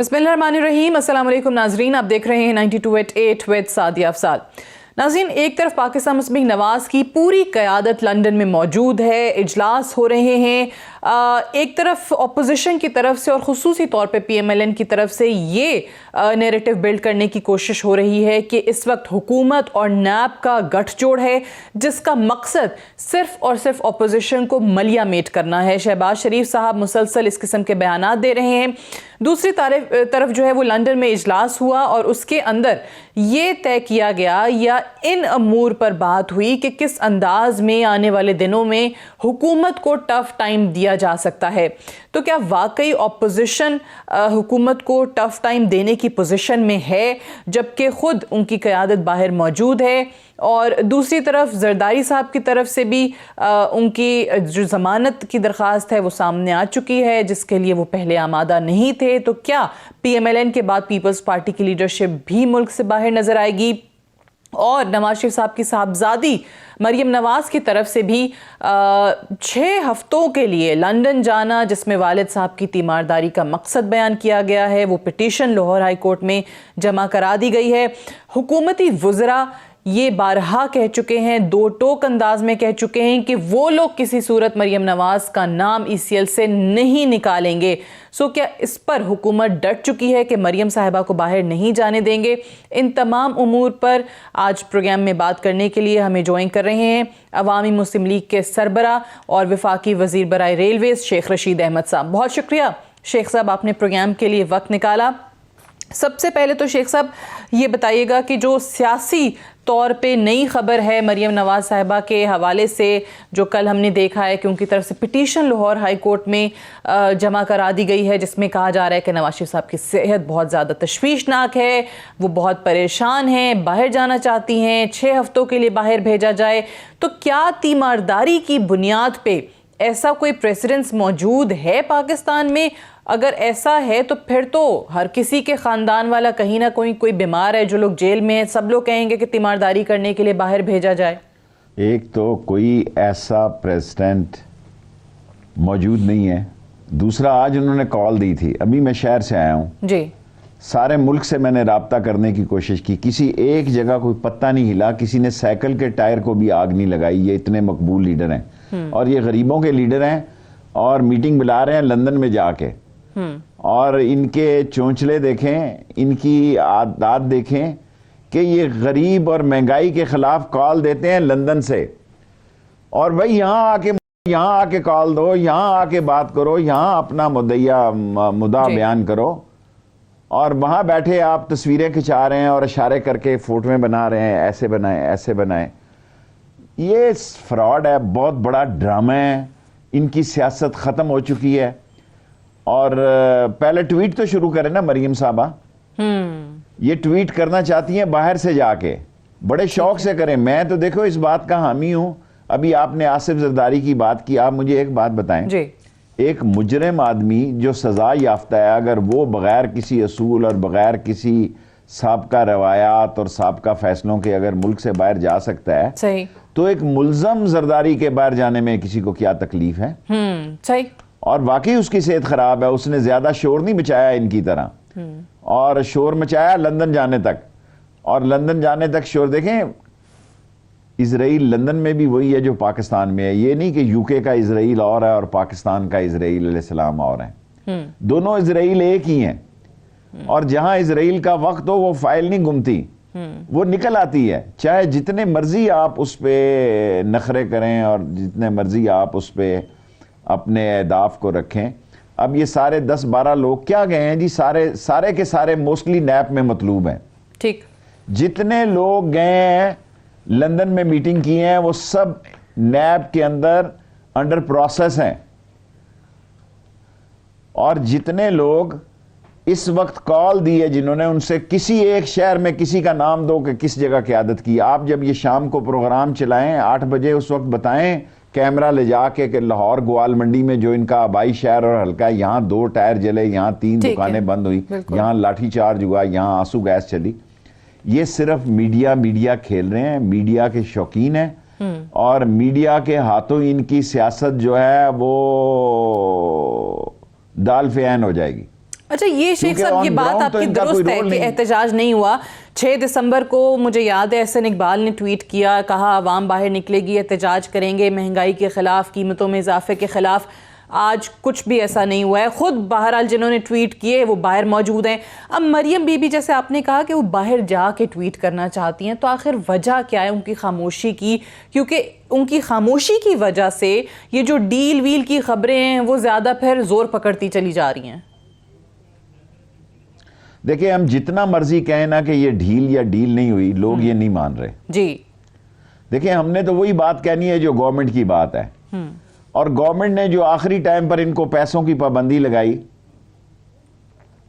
बिस्मिल्लाहिर्रहमानिर्रहीम, अस्सलाम वालेकुम नाजरीन। आप देख रहे हैं 92.8 विद सादिया अफसाल। नाज़रीन, एक तरफ पाकिस्तान मुस्लिम लीग नवाज़ की पूरी क़यादत लंदन में मौजूद है, इजलास हो रहे हैं। एक तरफ अपोजिशन की तरफ से और ख़ुसूसी तौर पे PMLN की तरफ से ये नैरेटिव बिल्ड करने की कोशिश हो रही है कि इस वक्त हुकूमत और नैब का गठजोड़ है, जिसका मकसद सिर्फ और सिर्फ अपोजिशन को मलिया मेट करना है। शहबाज शरीफ साहब मुसलसल इस किस्म के बयानात दे रहे हैं। दूसरी तरफ जो है वो लंदन में इजलास हुआ और उसके अंदर ये तय किया गया या इन अमूर पर बात हुई कि किस अंदाज में आने वाले दिनों में हुकूमत को टफ टाइम दिया जा सकता है। तो क्या वाकई अपोजिशन हुकूमत को टफ टाइम देने की पोजीशन में है, जबकि खुद उनकी क़यादत बाहर मौजूद है? और दूसरी तरफ जरदारी साहब की तरफ से भी उनकी जो ज़मानत की दरख्वास्त है वो सामने आ चुकी है, जिसके लिए वो पहले आमादा नहीं थे। तो क्या PMLN के बाद पीपल्स पार्टी की लीडरशिप भी मुल्क से बाहर नजर आएगी? और नवाज शरीफ साहब की साहबजादी मरियम नवाज की तरफ से भी 6 हफ्तों के लिए लंदन जाना, जिसमें वालिद साहब की तीमारदारी का मकसद बयान किया गया है, वो पिटीशन लाहौर हाई कोर्ट में जमा करा दी गई है। हुकूमती वज़रा ये बारहा कह चुके हैं, दो टोक अंदाज में कह चुके हैं कि वो लोग किसी सूरत मरियम नवाज का नाम ECL से नहीं निकालेंगे। सो क्या इस पर हुकूमत डट चुकी है कि मरियम साहिबा को बाहर नहीं जाने देंगे? इन तमाम उमूर पर आज प्रोग्राम में बात करने के लिए हमें ज्वाइन कर रहे हैं अवामी मुस्लिम लीग के सरबरा और वफाकी वजीर बराए रेलवेज शेख रशीद अहमद साहब। बहुत शुक्रिया शेख साहब, आपने प्रोग्राम के लिए वक्त निकाला। सबसे पहले तो शेख साहब ये बताइएगा कि जो सियासी तौर पे नई खबर है मरियम नवाज साहिबा के हवाले से, जो कल हमने देखा है कि उनकी तरफ से पिटीशन लाहौर हाई कोर्ट में जमा करा दी गई है, जिसमें कहा जा रहा है कि नवाज शरीफ साहब की सेहत बहुत ज़्यादा तशवीशनाक है, वो बहुत परेशान हैं, बाहर जाना चाहती हैं, 6 हफ्तों के लिए बाहर भेजा जाए। तो क्या तीमारदारी की बुनियाद पे ऐसा कोई प्रेसिडेंस मौजूद है पाकिस्तान में? अगर ऐसा है तो फिर तो हर किसी के ख़ानदान वाला कहीं ना कोई बीमार है, जो लोग जेल में है, सब लोग कहेंगे कि तीमारदारी करने के लिए बाहर भेजा जाए। एक तो कोई ऐसा प्रेसिडेंट मौजूद नहीं है। दूसरा, आज उन्होंने कॉल दी थी, अभी मैं शहर से आया हूँ जी, सारे मुल्क से मैंने राब्ता करने की कोशिश की, किसी एक जगह कोई पत्ता नहीं हिला, किसी ने साइकिल के टायर को भी आग नहीं लगाई। ये इतने मकबूल लीडर हैं और ये गरीबों के लीडर हैं और मीटिंग बुला रहे हैं लंदन में जाके। और इनके चोंचले देखें, इनकी आदत देखें कि ये गरीब और महंगाई के खिलाफ कॉल देते हैं लंदन से, और भाई यहाँ आके कॉल दो, यहाँ आके बात करो, यहाँ अपना मुद्दा बयान करो, और वहाँ बैठे आप तस्वीरें खिंचा रहे हैं और इशारे करके फोटोएं बना रहे हैं, ऐसे बनाएं ऐसे बनाएं। ये फ्रॉड है, बहुत बड़ा ड्रामा है। इनकी सियासत ख़त्म हो चुकी है। और पहले ट्वीट तो शुरू करें ना मरियम साहबा, ये ट्वीट करना चाहती हैं बाहर से जाके, बड़े शौक से करें। मैं तो देखो इस बात का हामी हूं। अभी आपने आसिफ जरदारी की बात की, आप मुझे एक बात बताएं जी। एक मुजरिम आदमी जो सजा याफ्ता है, अगर वो बगैर किसी असूल और बगैर किसी साबका रवायात और साबका फैसलों के अगर मुल्क से बाहर जा सकता है, सही, तो एक मुल्जम जरदारी के बाहर जाने में किसी को क्या तकलीफ है? सही। और वाकई उसकी सेहत खराब है, उसने ज्यादा शोर नहीं मचाया इनकी तरह, और शोर मचाया लंदन जाने तक, और लंदन जाने तक शोर। देखें, इजराइल लंदन में भी वही है जो पाकिस्तान में है। ये नहीं कि यूके का इजराइल और है और पाकिस्तान का इजराइल अलैहिस्सलाम और है। दोनों इजराइल एक ही हैं, और जहां इजराइल का वक्त हो वो फाइल नहीं गुमती, वो निकल आती है। चाहे जितने मर्जी आप उस पर नखरे करें और जितने मर्जी आप उस पर अपने अहदाफ को रखें। अब ये सारे 10-12 लोग क्या गए हैं जी? सारे के सारे मोस्टली नैप में मतलूब हैं। ठीक, जितने लोग गए हैं लंदन में मीटिंग की हैं, वो सब नैप के अंडर प्रोसेस हैं। और जितने लोग इस वक्त कॉल दी है जिन्होंने, उनसे किसी एक शहर में किसी का नाम दो कि किस जगह क़यादत की। आप जब ये शाम को प्रोग्राम चलाएं 8 बजे, उस वक्त बताएं कैमरा ले जाके कि लाहौर ग्वाल मंडी में जो इनका आबाई शहर और हल्का है, यहाँ 2 टायर जले, यहाँ 3 दुकानें बंद हुई, यहाँ लाठीचार्ज हुआ, यहाँ आंसू गैस चली। ये सिर्फ मीडिया खेल रहे हैं, मीडिया के शौकीन हैं, और मीडिया के हाथों इनकी सियासत जो है वो दाल फेन हो जाएगी। अच्छा, ये शेख क्योंकि साहब, ये on बात ground तो आपकी इनका कोई दुरुस्त है रोल कि नहीं। एहतजाज नहीं हुआ। 6 दिसंबर को मुझे याद है एहसन इकबाल ने ट्वीट किया, कहा आवाम बाहर निकलेगी, एहतजाज करेंगे महंगाई के खिलाफ, कीमतों में इजाफे के खिलाफ। आज कुछ भी ऐसा नहीं हुआ है। खुद बहरहाल जिन्होंने ट्वीट किए वो बाहर मौजूद हैं। अब मरियम बीबी, जैसे आपने कहा कि वो बाहर जाके ट्वीट करना चाहती हैं, तो आखिर वजह क्या है उनकी खामोशी की? क्योंकि उनकी खामोशी की वजह से ये जो डील वील की खबरें हैं वो ज़्यादा फिर जोर पकड़ती चली जा रही हैं। देखिए, हम जितना मर्जी कहें ना कि ये ढील या डील नहीं हुई, लोग ये नहीं मान रहे जी। देखिए, हमने तो वही बात कहनी है जो गवर्नमेंट की बात है, और गवर्नमेंट ने जो आखिरी टाइम पर इनको पैसों की पाबंदी लगाई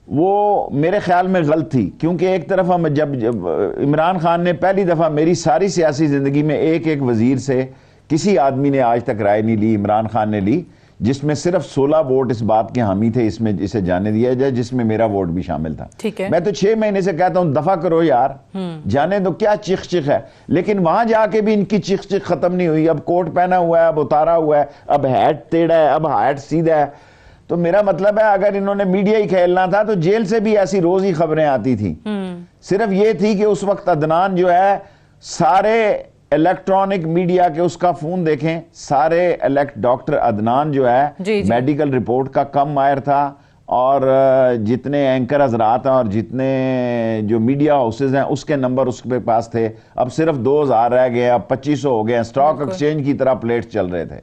वो मेरे ख्याल में गलत थी। क्योंकि एक तरफ हम जब इमरान खान ने पहली दफ़ा मेरी सारी सियासी ज़िंदगी में एक एक वज़ीर से किसी आदमी ने आज तक राय नहीं ली, इमरान खान ने ली, जिसमें सिर्फ 16 वोट इस बात के हामी थे इसमें इसे जाने दिया जाए, जिसमें मेरा वोट भी शामिल था। ठीक है। मैं तो 6 महीने से कहता हूं दफा करो यार, जाने दो, क्या चिख चिख है। लेकिन वहां जाके भी इनकी चिख चिख खत्म नहीं हुई। अब कोट पहना हुआ है, अब उतारा हुआ है, अब हैट टेढ़ा है, अब हैट सीधा है। तो मेरा मतलब है, अगर इन्होंने मीडिया ही खेलना था तो जेल से भी ऐसी रोज ही खबरें आती थी। सिर्फ ये थी कि उस वक्त अदनान जो है, सारे इलेक्ट्रॉनिक मीडिया के उसका फोन देखें, सारे डॉक्टर अदनान जो है मेडिकल रिपोर्ट का कम माहिर था, और जितने एंकर हजरात हैं और जितने जो मीडिया हाउसेज हैं उसके नंबर उसके पास थे। अब सिर्फ 2000 रह गए, अब 2500 हो गए। स्टॉक एक्सचेंज की तरह प्लेट चल रहे थे।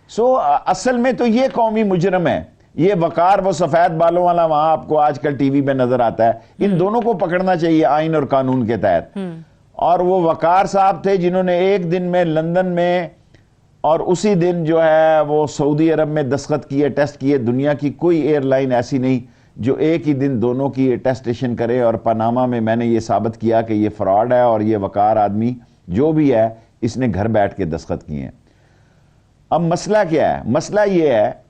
सो असल में तो ये कौमी मुजरम है। ये वकार, वो सफेद बालों वाला वहां आपको आजकल टीवी पे नजर आता है। इन दोनों को पकड़ना चाहिए आइन और कानून के तहत। और वो वकार साहब थे जिन्होंने एक दिन में लंदन में और उसी दिन जो है वो सऊदी अरब में दस्तखत किए, टेस्ट किए। दुनिया की कोई एयरलाइन ऐसी नहीं जो एक ही दिन दोनों की टेस्टेशन करे। और पनामा में मैंने ये साबित किया कि ये फ्रॉड है, और ये वकार आदमी जो भी है इसने घर बैठ के दस्तखत किए। अब मसला क्या है? मसला ये है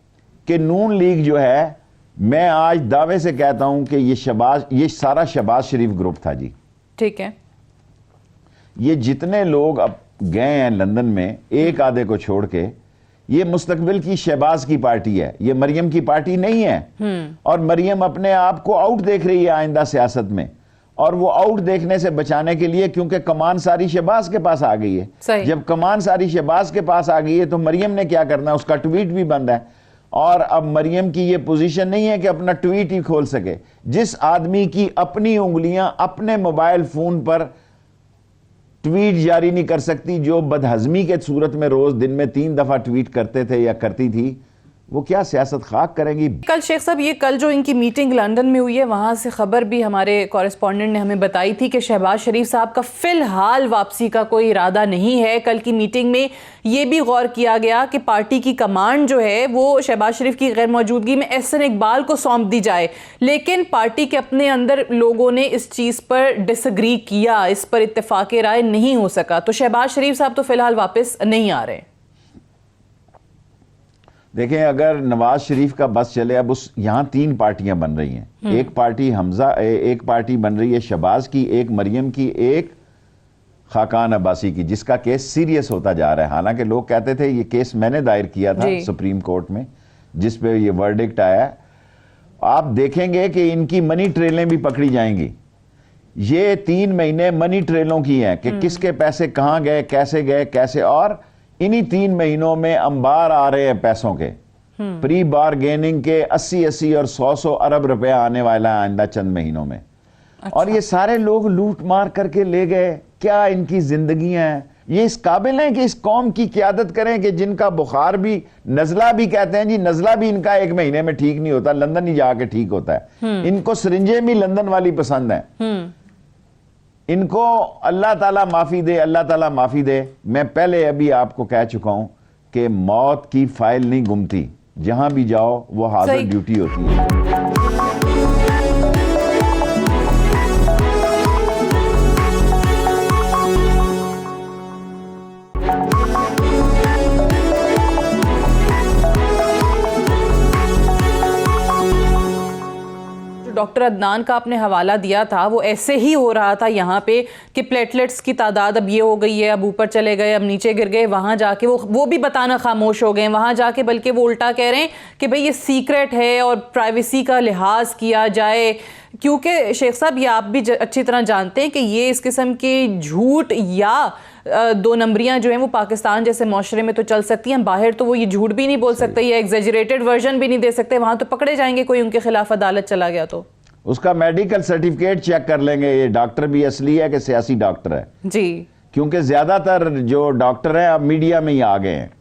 कि नून लीग जो है, मैं आज दावे से कहता हूं कि ये सारा शहबाज शरीफ ग्रुप था जी। ठीक है। ये जितने लोग अब गए हैं लंदन में, एक आधे को छोड़ के, ये मुस्तकबिल की शहबाज की पार्टी है, ये मरियम की पार्टी नहीं है। और मरियम अपने आप को आउट देख रही है आइंदा सियासत में, और वो आउट देखने से बचाने के लिए, क्योंकि कमान सारी शहबाज के पास आ गई है। जब कमान सारी शहबाज के पास आ गई है तो मरियम ने क्या करना है? उसका ट्वीट भी बंद है। और अब मरियम की ये पोजीशन नहीं है कि अपना ट्वीट ही खोल सके। जिस आदमी की अपनी उंगलियां अपने मोबाइल फोन पर ट्वीट जारी नहीं कर सकती, जो बदहजमी के सूरत में रोज दिन में 3 दफा ट्वीट करते थे या करती थी, वो क्या सियासत खाक करेंगी? कल शेख साहब, ये कल जो इनकी मीटिंग लंदन में हुई है, वहां से खबर भी हमारे कॉरेस्पॉन्डेंट ने हमें बताई थी कि शहबाज शरीफ साहब का फिलहाल वापसी का कोई इरादा नहीं है। कल की मीटिंग में ये भी गौर किया गया कि पार्टी की कमांड जो है वो शहबाज शरीफ की गैर मौजूदगी में एहसन इकबाल को सौंप दी जाए। लेकिन पार्टी के अपने अंदर लोगों ने इस चीज पर डिसएग्री किया, इस पर इत्तेफाक राय नहीं हो सका। तो शहबाज शरीफ साहब तो फिलहाल वापस नहीं आ रहे। देखें, अगर नवाज शरीफ का बस चले, अब उस यहां 3 पार्टियां बन रही हैं। एक पार्टी एक पार्टी बन रही है शहबाज की, एक मरियम की, एक खाकान अब्बासी की, जिसका केस सीरियस होता जा रहा है। हालांकि लोग कहते थे ये केस मैंने दायर किया था सुप्रीम कोर्ट में, जिस पे ये वर्डिक्ट आया। आप देखेंगे कि इनकी मनी ट्रेलें भी पकड़ी जाएंगी। ये 3 महीने मनी ट्रेलों की हैं कि किसके पैसे कहां गए, कैसे, और इन्हीं 3 महीनों में अंबार आ रहे हैं पैसों के। प्री बारगेनिंग के 80 और 100 अरब रुपया आने वाला है आइंदा चंद महीनों में। अच्छा। और ये सारे लोग लूट मार करके ले गए। क्या इनकी जिंदगियां हैं? ये इस काबिल हैं कि इस कौम की क़यादत करें कि जिनका बुखार भी, नजला भी कहते हैं जी, नजला भी इनका 1 महीने में ठीक नहीं होता, लंदन ही जाके ठीक होता है। इनको सरिंजे भी लंदन वाली पसंद है। इनको अल्लाह ताला माफ़ी दे, अल्लाह ताला माफ़ी दे। मैं पहले अभी आपको कह चुका हूं कि मौत की फाइल नहीं गुमती, जहां भी जाओ वो हाजिर ड्यूटी होती है। डॉक्टर अदनान का आपने हवाला दिया था वो ऐसे ही हो रहा था यहाँ पे कि प्लेटलेट्स की तादाद अब ये हो गई है, अब ऊपर चले गए, अब नीचे गिर गए। वहाँ जाके वो भी बताना खामोश हो गए। वहाँ जाके बल्कि वो उल्टा कह रहे हैं कि भाई ये सीक्रेट है और प्राइवेसी का लिहाज किया जाए, क्योंकि शेख साहब ये आप भी अच्छी तरह जानते हैं कि ये इस किस्म के झूठ या दो नंबरियां जो हैं वो पाकिस्तान जैसे माशरे में तो चल सकती हैं, बाहर तो वो ये झूठ भी नहीं बोल सकते या एग्जेजरेटेड वर्जन भी नहीं दे सकते। वहां तो पकड़े जाएंगे, कोई उनके खिलाफ अदालत चला गया तो उसका मेडिकल सर्टिफिकेट चेक कर लेंगे ये डॉक्टर भी असली है कि सियासी डॉक्टर है जी, क्योंकि ज्यादातर जो डॉक्टर हैं अब मीडिया में ही आ गए हैं।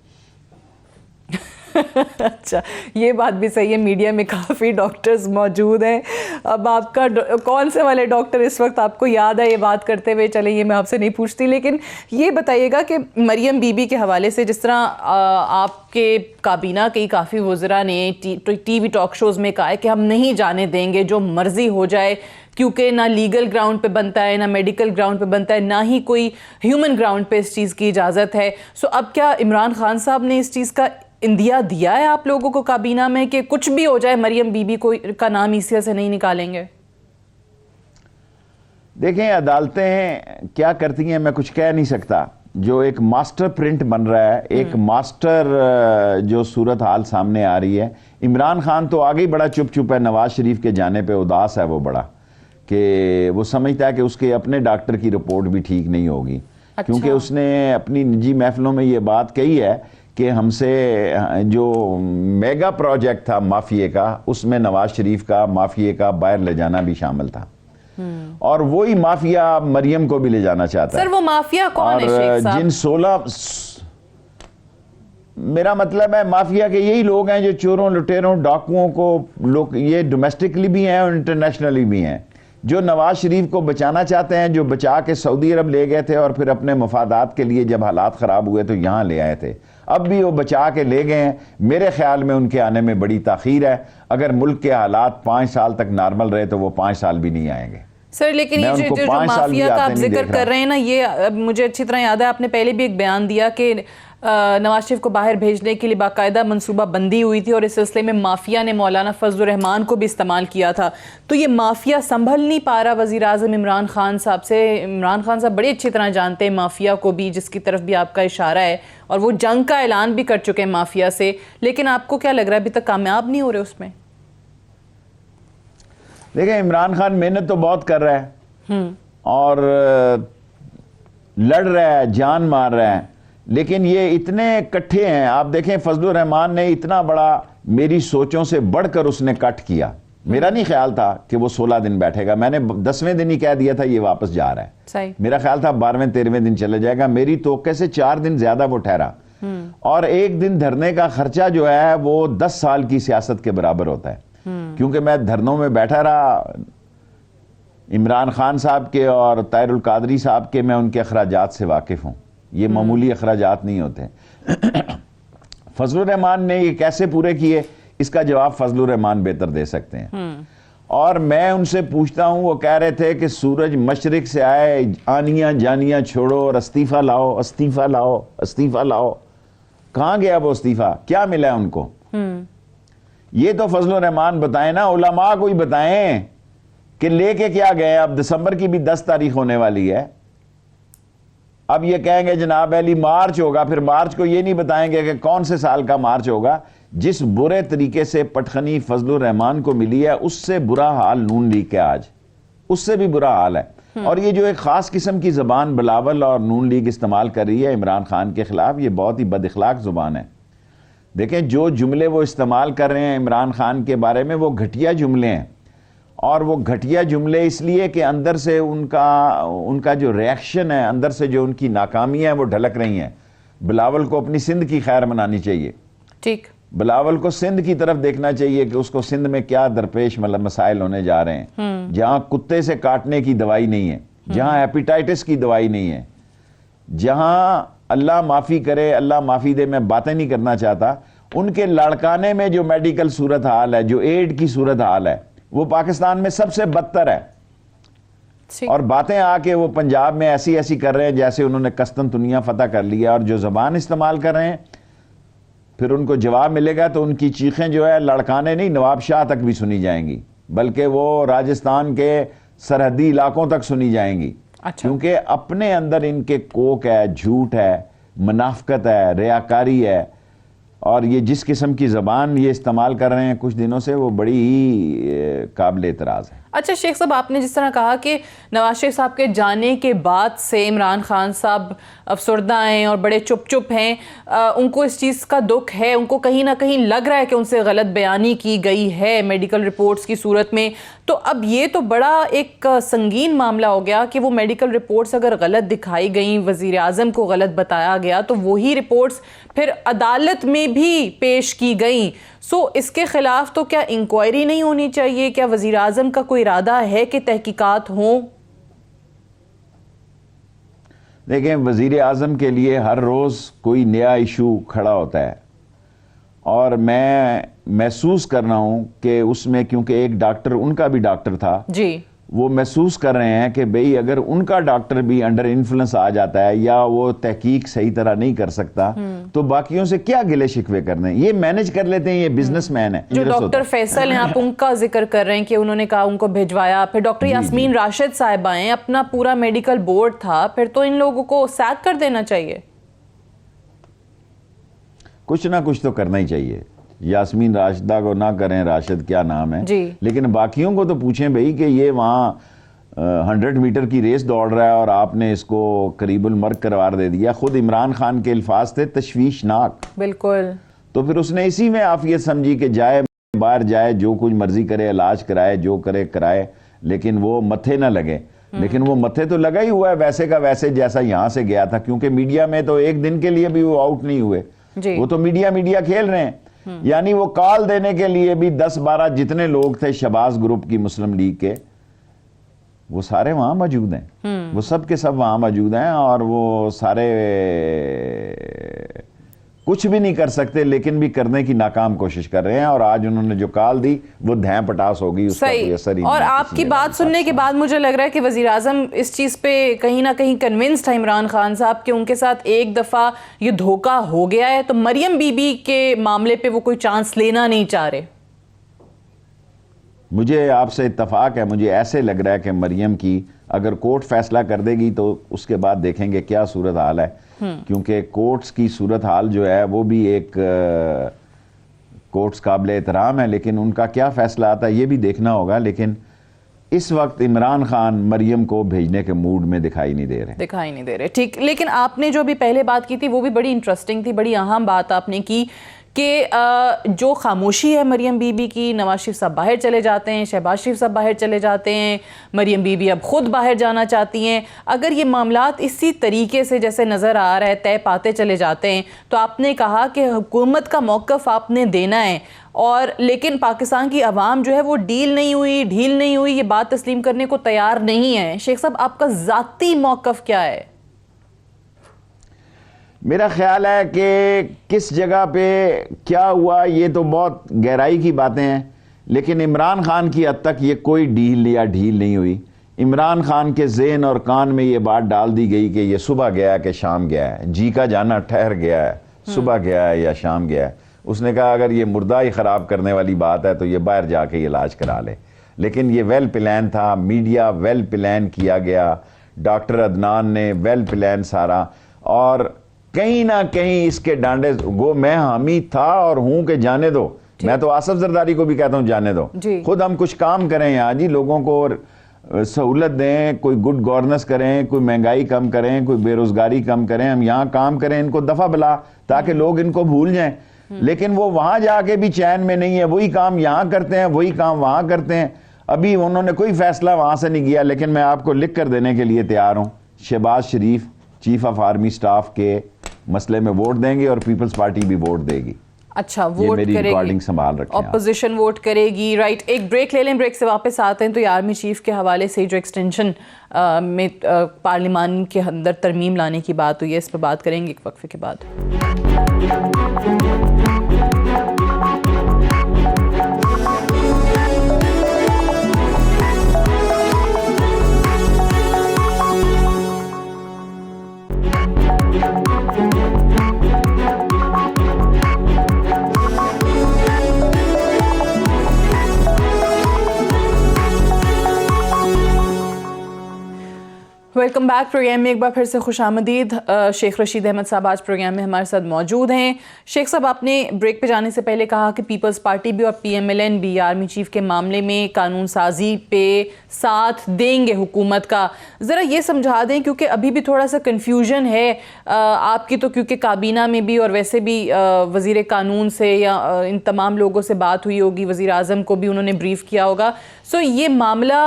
अच्छा, ये बात भी सही है, मीडिया में काफ़ी डॉक्टर्स मौजूद हैं। अब आपका कौन से वाले डॉक्टर इस वक्त आपको याद है ये बात करते हुए? चले, ये मैं आपसे नहीं पूछती, लेकिन ये बताइएगा कि मरियम बीबी के हवाले से जिस तरह आपके काबीना के काफ़ी वज़रा ने टीवी टॉक शोज़ में कहा है कि हम नहीं जाने देंगे जो मर्ज़ी हो जाए, क्योंकि ना लीगल ग्राउंड पे बनता है, ना मेडिकल ग्राउंड पे बनता है, ना ही कोई ह्यूमन ग्राउंड पे इस चीज़ की इजाज़त है। सो अब क्या इमरान खान साहब ने इस चीज़ का इंदिया दिया है आप लोगों को काबीना में कि कुछ भी हो जाए मरियम बीबी का नाम ईसीए से नहीं निकालेंगे? देखें, अदालतें क्या करती हैं मैं कुछ कह नहीं सकता। जो एक मास्टर प्रिंट बन रहा है, एक मास्टर जो सूरत हाल सामने आ रही है, इमरान खान तो आगे ही बड़ा चुप चुप है, नवाज शरीफ के जाने पे उदास है वो बड़ा, कि वो समझता है कि उसके अपने डॉक्टर की रिपोर्ट भी ठीक नहीं होगी। अच्छा। क्योंकि उसने अपनी निजी महफिलों में ये बात कही है कि हमसे जो मेगा प्रोजेक्ट था माफिए का, उसमें नवाज शरीफ का माफिए का बाहर ले जाना भी शामिल था, और वही माफिया मरियम को भी ले जाना चाहता है। सर वो माफिया कौन है शेख साहब? जिन 16 मेरा मतलब है माफिया के यही लोग हैं जो चोरों लुटेरों डाकुओं को, लोग ये डोमेस्टिकली भी हैं और इंटरनेशनली भी हैं, जो नवाज शरीफ को बचाना चाहते हैं, जो बचा के सऊदी अरब ले गए थे और फिर अपने मफादात के लिए जब हालात ख़राब हुए तो यहाँ ले आए थे, अब भी वो बचा के ले गए हैं। मेरे ख्याल में उनके आने में बड़ी ताख़ीर है। अगर मुल्क के हालात 5 साल तक नॉर्मल रहे तो वो 5 साल भी नहीं आएंगे। सर लेकिन ये जो माफिया का आप जिक्र कर रहे हैं ना, ये मुझे अच्छी तरह याद है, आपने पहले भी एक बयान दिया कि नवाज शरीफ को बाहर भेजने के लिए बाकायदा मनसूबा बंदी हुई थी और इस सिलसिले में माफिया ने मौलाना फजलुर रहमान को भी इस्तेमाल किया था। तो ये माफिया संभल नहीं पा रहा वज़ीर आज़म इमरान खान साहब से। इमरान खान साहब बड़ी अच्छी तरह जानते हैं माफिया को भी, जिसकी तरफ भी आपका इशारा है, और वो जंग का ऐलान भी कर चुके हैं माफिया से, लेकिन आपको क्या लग रहा है अभी तक कामयाब नहीं हो रहे उसमें? देखिए, इमरान खान मेहनत तो बहुत कर रहा है और लड़ रहा है, जान मार रहा है, लेकिन ये इतने इकट्ठे हैं। आप देखें, फजलुर रहमान ने इतना बड़ा, मेरी सोचों से बढ़कर उसने कट किया। मेरा नहीं ख्याल था कि वो 16 दिन बैठेगा, मैंने 10वें दिन ही कह दिया था ये वापस जा रहा है। सही। मेरा ख्याल था 12वें 13वें दिन चले जाएगा, मेरी तोक़े से 4 दिन ज्यादा वो ठहरा। और एक दिन धरने का खर्चा जो है वो 10 साल की सियासत के बराबर होता है, क्योंकि मैं धरनों में बैठा रहा, इमरान खान साहब के और ताहिरुल कादरी साहब के मैं उनके अखराजात से वाकिफ हूं, ये मामूली अखराजात नहीं होते। फजलुर रहमान ने ये कैसे पूरे किए, इसका जवाब फजलुर रहमान बेहतर दे सकते हैं। और मैं उनसे पूछता हूं, वो कह रहे थे कि सूरज मशरिक से आए, आनियां जानियां छोड़ो और इस्तीफा लाओ, इस्तीफा लाओ, इस्तीफा लाओ। कहां गया वो इस्तीफा? क्या मिला है उनको? ये तो फजलुर रहमान बताएं ना, उलमा को ही बताएं कि लेके क्या गए। अब दिसंबर की भी 10 तारीख होने वाली है, अब ये कहेंगे जनाब अली मार्च होगा, फिर मार्च को ये नहीं बताएंगे कि कौन से साल का मार्च होगा। जिस बुरे तरीके से पटखनी फजलुर रहमान को मिली है, उससे बुरा हाल नून लीग के आज, उससे भी बुरा हाल है। और ये जो एक खास किस्म की जबान बिलावल और नून लीग इस्तेमाल कर रही है इमरान खान के खिलाफ, ये बहुत ही बदअखलाक जुबान है। देखें, जो जुमले वो इस्तेमाल कर रहे हैं इमरान खान के बारे में, वो घटिया जुमले हैं, और वो घटिया जुमले इसलिए कि अंदर से उनका जो रिएक्शन है, अंदर से जो उनकी नाकामियां हैं वो ढलक रही हैं। बिलावल को अपनी सिंध की खैर मनानी चाहिए, ठीक, बिलावल को सिंध की तरफ देखना चाहिए कि उसको सिंध में क्या दरपेश मसाइल होने जा रहे हैं, जहां कुत्ते से काटने की दवाई नहीं है, जहां हेपेटाइटिस की दवाई नहीं है, जहां अल्लाह माफी करे, अल्लाह माफी दे, मैं बातें नहीं करना चाहता, उनके लड़काने में जो मेडिकल सूरत हाल है, जो एड की सूरत हाल है, वो पाकिस्तान में सबसे बदतर है। और बातें आके वो पंजाब में ऐसी ऐसी कर रहे हैं जैसे उन्होंने कस्तनतुनिया फतह कर लिया, और जो जबान इस्तेमाल कर रहे हैं, फिर उनको जवाब मिलेगा तो उनकी चीखें जो है लड़काने नहीं, नवाब शाह तक भी सुनी जाएंगी। बल्कि वो राजस्थान के सरहदी इलाकों तक सुनी जाएंगी। अच्छा। क्योंकि अपने अंदर इनके कोक है, झूठ है, मुनाफकत है, रियाकारी है, और ये जिस किस्म की ज़बान ये इस्तेमाल कर रहे हैं कुछ दिनों से, वो बड़ी ही काबिल एतराज़ है। अच्छा शेख साहब, आपने जिस तरह कहा कि नवाज शरीफ साहब के जाने के बाद से इमरान खान साहब अफसरदा हैं और बड़े चुप चुप हैं, उनको इस चीज़ का दुख है, उनको कहीं ना कहीं लग रहा है कि उनसे गलत बयानी की गई है मेडिकल रिपोर्ट्स की सूरत में। तो अब ये तो बड़ा एक संगीन मामला हो गया कि वो मेडिकल रिपोर्ट्स अगर गलत दिखाई गई, वज़ीर आज़म को गलत बताया गया, तो वही रिपोर्ट्स फिर अदालत में भी पेश की गई। सो इसके खिलाफ तो क्या इंक्वायरी नहीं होनी चाहिए? क्या वज़ीर आज़म का कोई इरादा है कि तहकीकात हों? देखें, वज़ीर आज़म के लिए हर रोज़ कोई नया इशू खड़ा होता है, और मैं महसूस कर रहा हूं कि उसमें, क्योंकि एक डॉक्टर, उनका भी डॉक्टर था जी, वो महसूस कर रहे हैं कि भाई अगर उनका डॉक्टर भी अंडर इन्फ्लुएंस आ जाता है या वो तहकीक सही तरह नहीं कर सकता, तो बाकियों से क्या गिले शिकवे करने, ये मैनेज कर लेते हैं, ये बिजनेसमैन है। जो डॉक्टर फैसल हैं, आप उनका जिक्र कर रहे हैं कि उन्होंने कहा उनको भिजवाया, फिर डॉक्टर यास्मीन राशिद साहिबा हैं, अपना पूरा मेडिकल बोर्ड था, फिर तो इन लोगों को सैक कर देना चाहिए। कुछ ना कुछ तो करना ही चाहिए। यास्मीन राशिदा को ना करें, राशिद क्या नाम है जी, लेकिन बाकियों को तो पूछें भाई कि ये वहाँ 100 मीटर की रेस दौड़ रहा है और आपने इसको करीबुल मर्ग करार दे दिया। खुद इमरान खान के अल्फाज थे तशवीशनाक, बिल्कुल। तो फिर उसने इसी में आफियत समझी कि जाए बाहर जाए, जो कुछ मर्जी करे, इलाज कराए, जो करे कराए, लेकिन वो मथे ना लगे। लेकिन वो मथे तो लगा ही हुआ है वैसे का वैसे जैसा यहाँ से गया था, क्योंकि मीडिया में तो एक दिन के लिए भी वो आउट नहीं हुए, वो तो मीडिया खेल रहे हैं। यानी वो कॉल देने के लिए भी 10-12 जितने लोग थे शहबाज ग्रुप की, मुस्लिम लीग के, वो सारे वहां मौजूद हैं, वो सब के सब वहां मौजूद हैं, और वो सारे कुछ भी नहीं कर सकते, लेकिन भी करने की नाकाम कोशिश कर रहे हैं। और आज उन्होंने जो कॉल दी वो धैं पटास होगी, उसका कोई असर ही नहीं। और आपकी बात सुनने के बाद मुझे लग रहा है कि वज़ीर आज़म इस चीज़ पे कहीं ना कहीं कन्विंस्ड है, इमरान खान साहब, कि उनके साथ एक दफ़ा ये धोखा हो गया है, तो मरियम बीबी के मामले पे वो कोई चांस लेना नहीं चाह रहे। मुझे आपसे इत्तफाक है, मुझे ऐसे लग रहा है कि मरियम की अगर कोर्ट फैसला कर देगी तो उसके बाद देखेंगे क्या सूरत हाल है, क्योंकि कोर्ट्स की सूरत हाल जो है वो भी एक कोर्ट्स काबिल एहतराम है, लेकिन उनका क्या फैसला आता है ये भी देखना होगा। लेकिन इस वक्त इमरान खान मरियम को भेजने के मूड में दिखाई नहीं दे रहे। ठीक, लेकिन आपने जो भी पहले बात की थी वो भी बड़ी इंटरेस्टिंग थी, बड़ी अहम बात आपने की कि जो खामोशी है मरियम बीबी की, नवाज शरीफ साहब बाहर चले जाते हैं, शहबाज शरीफ साहब बाहर चले जाते हैं, मरियम बीबी अब खुद बाहर जाना चाहती हैं। अगर ये मामलात इसी तरीके से जैसे नज़र आ रहा है तय पाते चले जाते हैं, तो आपने कहा कि हुकूमत का मौक़िफ़ आपने देना है, और लेकिन पाकिस्तान की आवाम जो है वो ढील नहीं हुई, ये बात तस्लीम करने को तैयार नहीं है। शेख साहब, आपका ज़ाती मौक़िफ़ क्या है? मेरा ख्याल है कि किस जगह पे क्या हुआ ये तो बहुत गहराई की बातें हैं, लेकिन इमरान खान की हद तक ये कोई ढील नहीं हुई। इमरान खान के ज़हन और कान में ये बात डाल दी गई कि ये सुबह गया है कि शाम गया है, जी का जाना ठहर गया है, सुबह गया है या शाम गया है। उसने कहा अगर ये मुर्दा ही ख़राब करने वाली बात है तो ये बाहर जाके इलाज करा ले। लेकिन ये वेल प्लान था, मीडिया वेल प्लान किया गया, डॉक्टर अदनान ने वेल प्लान सारा, और कहीं ना कहीं इसके डांडे गो मैं हामी था और हूं कि जाने दो। मैं तो आसफ जरदारी को भी कहता हूं जाने दो, खुद हम कुछ काम करें यहाँ जी, लोगों को सहूलत दें, कोई गुड गवर्नेंस करें, कोई महंगाई कम करें, कोई बेरोजगारी कम करें, हम यहाँ काम करें, इनको दफा बिला ताकि लोग इनको भूल जाएं। लेकिन वो वहां जाके भी चैन में नहीं है, वही काम यहाँ करते हैं, वही काम वहां करते हैं। अभी उन्होंने कोई फैसला वहां से नहीं किया, लेकिन मैं आपको लिख कर देने के लिए तैयार हूं, शहबाज शरीफ चीफ ऑफ आर्मी स्टाफ के मसले में वोट देंगे और पीपल्स पार्टी भी वोट देगी। अच्छा, वोट मेरी रिकॉर्डिंग संभाल रखें, ऑपोजिशन वोट करेगी, राइट। एक ब्रेक ले लें, ब्रेक से वापस आते हैं तो ये आर्मी चीफ के हवाले से जो एक्सटेंशन में पार्लियामान के अंदर तरमीम लाने की बात हुई है, इस पर बात करेंगे एक वक्फे के बाद। Welcome back. प्रोग्राम में एक बार फिर से खुशामदीद। शेख रशीद अहमद साहब आज प्रोग्राम में हमारे साथ मौजूद हैं। शेख साहब, आपने ब्रेक पे जाने से पहले कहा कि पीपल्स पार्टी भी और PMLN भी आर्मी चीफ के मामले में कानून साजी पे साथ देंगे हुकूमत का। ज़रा ये समझा दें, क्योंकि अभी भी थोड़ा सा कन्फ्यूजन है आपकी तो, क्योंकि काबीना में भी और वैसे भी वज़ीर कानून से या इन तमाम लोगों से बात हुई होगी, वज़ीर आज़म को भी उन्होंने ब्रीफ किया होगा। सो ये मामला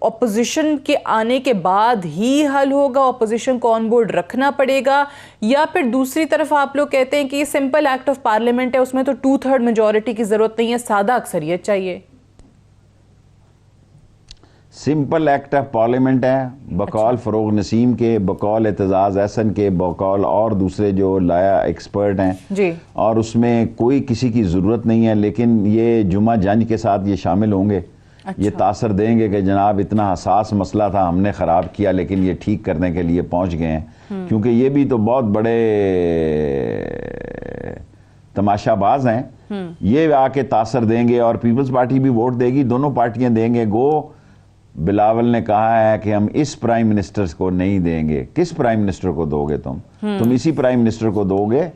ऑपोजिशन के आने के बाद ही हल होगा, ऑपोजिशन को ऑन बोर्ड रखना पड़ेगा, या फिर दूसरी तरफ आप लोग कहते हैं कि ये सिंपल एक्ट ऑफ पार्लियामेंट है, उसमें तो 2/3 मेजॉरिटी की जरूरत नहीं है, सादा अक्सरियत चाहिए? सिंपल एक्ट ऑफ पार्लियामेंट है, बकौल फरोग नसीम के, बकौल एतजाज एहसन के, बकौल और दूसरे जो लाया एक्सपर्ट हैं जी, और उसमें कोई किसी की ज़रूरत नहीं है। लेकिन ये जुमा जंज के साथ ये शामिल होंगे। अच्छा। ये तासर देंगे कि जनाब इतना हसास मसला था, हमने ख़राब किया, लेकिन ये ठीक करने के लिए पहुंच गए हैं। क्योंकि ये भी तो बहुत बड़े तमाशाबाज हैं। ये आके तासर देंगे और पीपल्स पार्टी भी वोट देगी, दोनों पार्टियां देंगे। गो बिलावल ने कहा है कि हम इस प्राइम मिनिस्टर को नहीं देंगे। किस प्राइम मिनिस्टर को दोगे तुम इसी प्राइम मिनिस्टर को दोगे,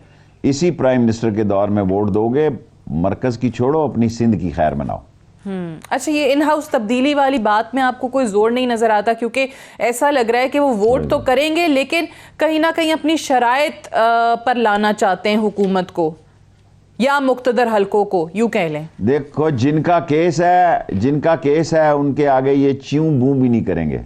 इसी प्राइम मिनिस्टर के दौर में वोट दोगे। मरकज की छोड़ो, अपनी सिंध की खैर मनाओ। अच्छा, ये इन हाउस तब्दीली वाली बात में आपको कोई जोर नहीं नजर आता? क्योंकि ऐसा लग रहा है कि वो वोट तो करेंगे लेकिन कहीं ना कहीं अपनी शराइत पर लाना चाहते हैं हुकूमत को या मुक्तदर हलकों को, यूं कह लें। देखो, जिनका केस है उनके आगे ये च्यूं बू भी नहीं करेंगे।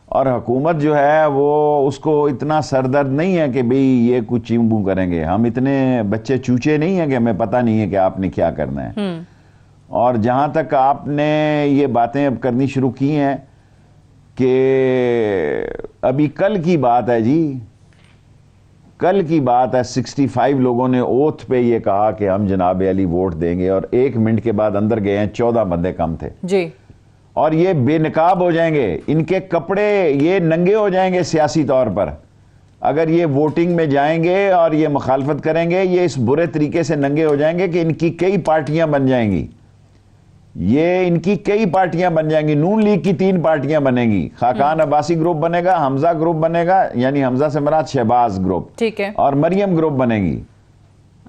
और हुकूमत जो है वो उसको इतना सरदर्द नहीं है कि भाई ये कुछ च्यूं बू करेंगे। हम इतने बच्चे चूचे नहीं है कि हमें पता नहीं है कि आपने क्या करना है। और जहां तक आपने ये बातें अब करनी शुरू की हैं कि अभी कल की बात है जी, कल की बात है, 65 लोगों ने ओथ पे ये कहा कि हम जनाब अली वोट देंगे, और 1 मिनट के बाद अंदर गए हैं 14 बंदे कम थे जी। और ये बेनकाब हो जाएंगे, इनके कपड़े ये नंगे हो जाएंगे सियासी तौर पर। अगर ये वोटिंग में जाएंगे और ये मुखालफत करेंगे, ये इस बुरे तरीके से नंगे हो जाएंगे कि इनकी कई पार्टियां बन जाएंगी। ये इनकी कई पार्टियां बन जाएंगी। नून लीग की 3 पार्टियां बनेंगी। खाकान अब्बासी ग्रुप बनेगा, हमजा ग्रुप बनेगा, यानी हमजा से मराद शहबाज ग्रुप, ठीक है, और मरियम ग्रुप बनेगी।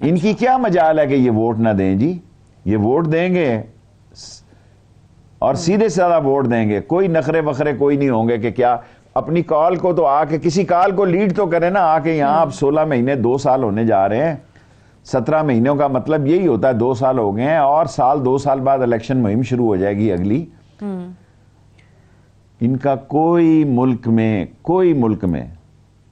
इनकी क्या मजाल है कि ये वोट ना दें जी? ये वोट देंगे और सीधे साधा वोट देंगे। कोई नखरे वखरे कोई नहीं होंगे कि क्या अपनी कॉल को तो आके किसी कॉल को लीड तो करें ना आके। यहाँ अब 16 महीने 2 साल होने जा रहे हैं। 17 महीनों का मतलब यही होता है, 2 साल हो गए हैं और 2 साल बाद इलेक्शन मुहिम शुरू हो जाएगी अगली। इनका कोई मुल्क में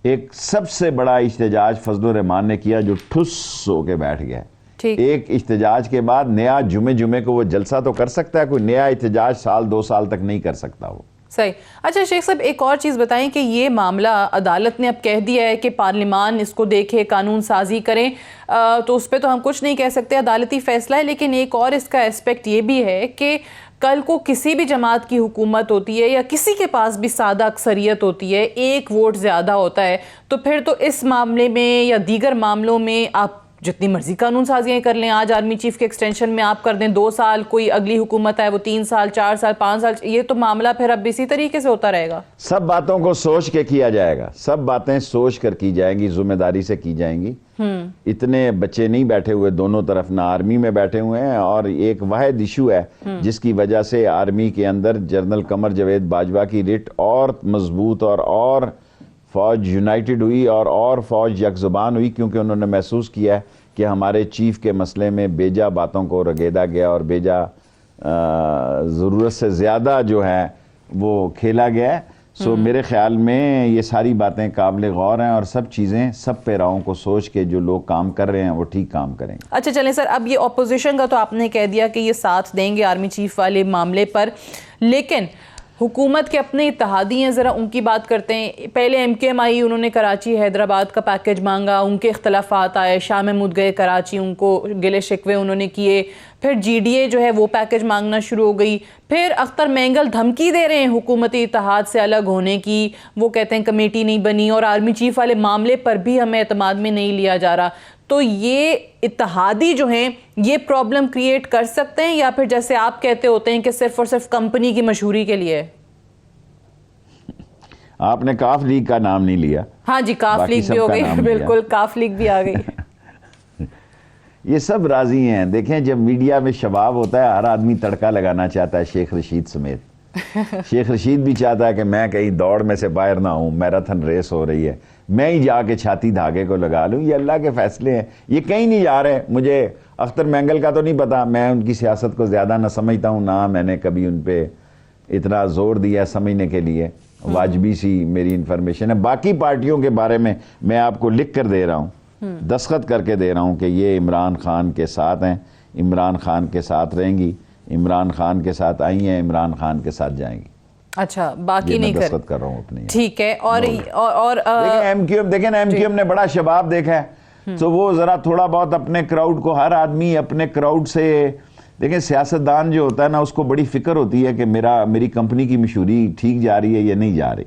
एक सबसे बड़ा इhtजाज फजलुर रहमान ने किया जो ठुस होके बैठ गया। एक इhtजाज के बाद नया जुमे को वो जलसा तो कर सकता है, कोई नया इhtजाज 2 साल तक नहीं कर सकता वो। सही। अच्छा शेख साहब, एक और चीज़ बताएं कि ये मामला अदालत ने अब कह दिया है कि पार्लियामान इसको देखे, कानून साजी करें, तो उस पर तो हम कुछ नहीं कह सकते, अदालती फैसला है। लेकिन एक और इसका एस्पेक्ट ये भी है कि कल को किसी भी जमात की हुकूमत होती है या किसी के पास भी सादा अक्सरियत होती है, 1 वोट ज़्यादा होता है, तो फिर तो इस मामले में या दीगर मामलों में आप जितनी मर्जी कानून साजियाँ कर लें। आज आर्मी चीफ के एक्सटेंशन में आप कर दें 2 साल, कोई अगली हुकूमत आए वो 3 साल, 4 साल, 5 साल, ये तो मामला फिर अब इसी तरीके से होता रहेगा। सब बातों को सोच के किया जाएगा, सब बातें सोच कर की जाएंगी, जिम्मेदारी से की जाएंगी। इतने बच्चे नहीं बैठे हुए दोनों तरफ, ना आर्मी में बैठे हुए हैं। और एक वाहिद इशू है जिसकी वजह से आर्मी के अंदर जनरल कमर जावेद बाजवा की रिट और मजबूत और फौज यूनाइटेड हुई और फौज यकजुबान हुई, क्योंकि उन्होंने महसूस किया है कि हमारे चीफ के मसले में बेजा बातों को रगेदा गया और बेजा ज़रूरत से ज़्यादा जो है वो खेला गया है। सो मेरे ख्याल में ये सारी बातें काबिल गौर हैं और सब चीज़ें सब पैराओं को सोच के जो लोग काम कर रहे हैं वो ठीक काम करेंगे। अच्छा चलें सर, अब ये ऑपोजिशन का तो आपने कह दिया कि ये साथ देंगे आर्मी चीफ वाले मामले पर, लेकिन हुकूमत के अपने इत्तेहादी हैं, ज़रा उनकी बात करते हैं। पहले MKM आई, उन्होंने कराची हैदराबाद का पैकेज मांगा, उनके इख्तलाफात आए, शाह महमूद गए कराची, उनको गिले शिकवे उन्होंने किए। फिर GDA जो है वो पैकेज मांगना शुरू हो गई। फिर अख्तर मेंगल धमकी दे रहे हैं हुकूमती इत्तेहाद से अलग होने की, वो कहते हैं कमेटी नहीं बनी और आर्मी चीफ वाले मामले पर भी हमें एतमाद में नहीं लिया जा रहा। तो ये इत्तेहादी जो हैं ये प्रॉब्लम क्रिएट कर सकते हैं या फिर जैसे आप कहते होते हैं कि सिर्फ और सिर्फ कंपनी की मशहूरी के लिए? आपने काफ लीग का नाम नहीं लिया। हाँ जी, काफ लीग भी हो गई, बिल्कुल काफ लीग भी आ गई। ये सब राजी हैं। देखें, जब मीडिया में शबाब होता है, हर आदमी तड़का लगाना चाहता है, शेख रशीद समेत। शेख रशीद भी चाहता है कि मैं कहीं दौड़ में से बाहर ना हूं, मैराथन रेस हो रही है, मैं ही जाके छाती धागे को लगा लूं। ये अल्लाह के फैसले हैं, ये कहीं नहीं जा रहे। मुझे अख्तर मैंगल का तो नहीं पता, मैं उनकी सियासत को ज़्यादा ना समझता हूँ, ना मैंने कभी उन पर इतना जोर दिया समझने के लिए, वाजबी सी मेरी इन्फॉर्मेशन है। बाकी पार्टियों के बारे में मैं आपको लिख कर दे रहा हूँ, दस्तखत करके दे रहा हूँ कि ये इमरान खान के साथ हैं, इमरान खान के साथ रहेंगी, इमरान खान के साथ आई हैं, इमरान खान के साथ जाएंगी। अच्छा, बाकी नहीं कर रहा हूँ अपनी। ठीक है। और एमक्यूएम देखें ना, एमक्यूएम ने बड़ा शबाब देखा है, तो वो जरा थोड़ा बहुत अपने क्राउड को, हर आदमी अपने क्राउड से, देखें सियासतदान जो होता है ना, उसको बड़ी फिक्र होती है कि मेरी कंपनी की मशहूरी ठीक जा रही है या नहीं जा रही।